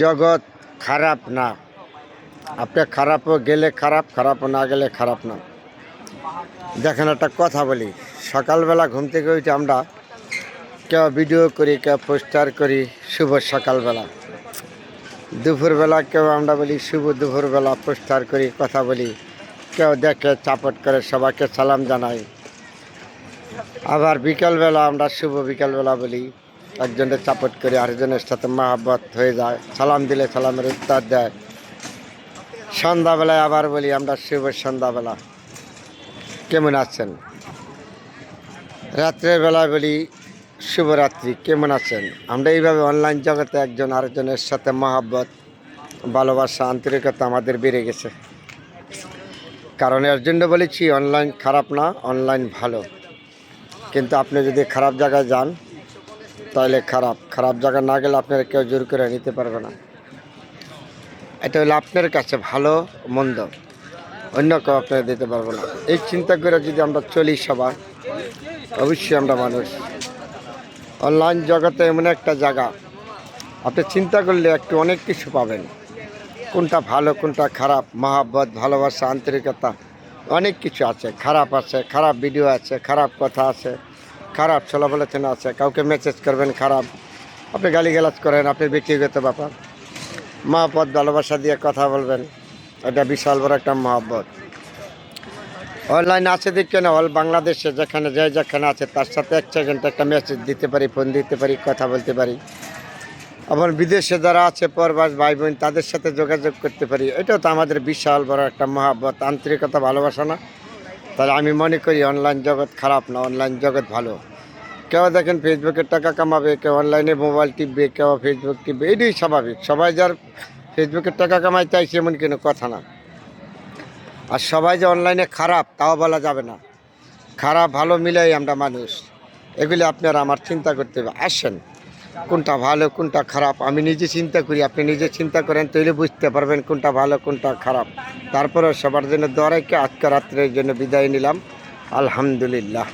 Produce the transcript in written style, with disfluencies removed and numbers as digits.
জগৎ খারাপ না, আপনি খারাপও গেলে খারাপ, খারাপও না গেলে খারাপ না। দেখেন একটা কথা বলি, সকালবেলা ঘুম থেকে উঠে আমরা কেউ ভিডিও করি, কেউ পোস্টার করি শুভ সকালবেলা, দুপুরবেলা কেউ আমরা বলি শুভ দুপুরবেলা, পোস্টার করি, কথা বলি, কেউ দেখে চাপট করে সবাইকে সালাম জানাই। আবার বিকালবেলা আমরা শুভ বিকালবেলা বলি, একজনের চাপট করে আরেকজনের সাথে মহাব্বত হয়ে যায়, সালাম দিলে সালামের উত্তর দেয়। সন্ধ্যাবেলায় আবার বলি আমরা শুভ সন্ধ্যাবেলা, কেমন আছেন। রাত্রের বেলায় বলি শুভরাত্রি, কেমন আছেন। আমরা এইভাবে অনলাইন জগতে একজন আরেকজনের সাথে মহাব্বত, ভালোবাসা, আন্তরিকতা আমাদের বেড়ে গেছে। কারণ এর জন্য বলেছি অনলাইন খারাপ না, অনলাইন ভালো। কিন্তু আপনি যদি খারাপ জায়গায় যান তাহলে খারাপ জায়গায় না গেলে আপনারা কেউ জোর করে নিতে পারবে না। এটা হলো আপনার কাছে ভালো মন্দ, অন্য কেউ আপনারা দিতে পারবো না। এই চিন্তা করে যদি আমরা চলি সবাই, অবশ্যই আমরা মানুষ। অনলাইন জগতে এমন একটা জায়গা, আপনি চিন্তা করলে একটু অনেক কিছু পাবেন, কোনটা ভালো কোনটা খারাপ, মহাব্বত, ভালোবাসা, আন্তরিকতা, অনেক কিছু আছে। খারাপ আছে, খারাপ ভিডিও আছে, খারাপ কথা আছে, খারাপ চলাবলোচনা আছে। কাউকে মেসেজ করবেন খারাপ, আপনি গালিগালাজ করেন, আপনি ব্যক্তিগত ব্যাপার। মহাব্বত, ভালোবাসা দিয়ে কথা বলবেন, এটা বিশাল বড় একটা মহাব্বত। অনলাইন আছে দেখে না, অল বাংলাদেশে যেখানে আছে তার সাথে 1 সেকেন্ড একটা মেসেজ দিতে পারি, ফোন দিতে পারি, কথা বলতে পারি। আবার বিদেশে যারা আছে প্রবাস ভাই বোন, তাদের সাথে যোগাযোগ করতে পারি। এটাও তো আমাদের বিশাল বড় একটা মহাব্বত, আন্তরিকতা, ভালোবাসা না। তাহলে আমি মনে করি অনলাইন জগৎ খারাপ না, অনলাইন জগৎ ভালো। কেউ দেখেন ফেসবুকের টাকা কামাবে, কেউ অনলাইনে মোবাইল টিপবে, কেউ ফেসবুক টিপবে, এটাই স্বাভাবিক। সবাই যার ফেসবুকের টাকা কামাই চাইছে এমন কোনো কথা না। আর সবাই যে অনলাইনে খারাপ তাও বলা যাবে না। খারাপ ভালো মিলাই আমরা মানুষ। এগুলি আপনারা আমার চিন্তা করতে হবে। আসেন, কোনটা ভালো কোনটা খারাপ আমি নিজে চিন্তা করি, আপনি নিজে চিন্তা করেন, তাহলে বুঝতে পারবেন কোনটা ভালো কোনটা খারাপ। তারপরে সবার জন্য দোয়া রেখে আজকে রাত্রের জন্য বিদায় নিলাম। আলহামদুলিল্লাহ।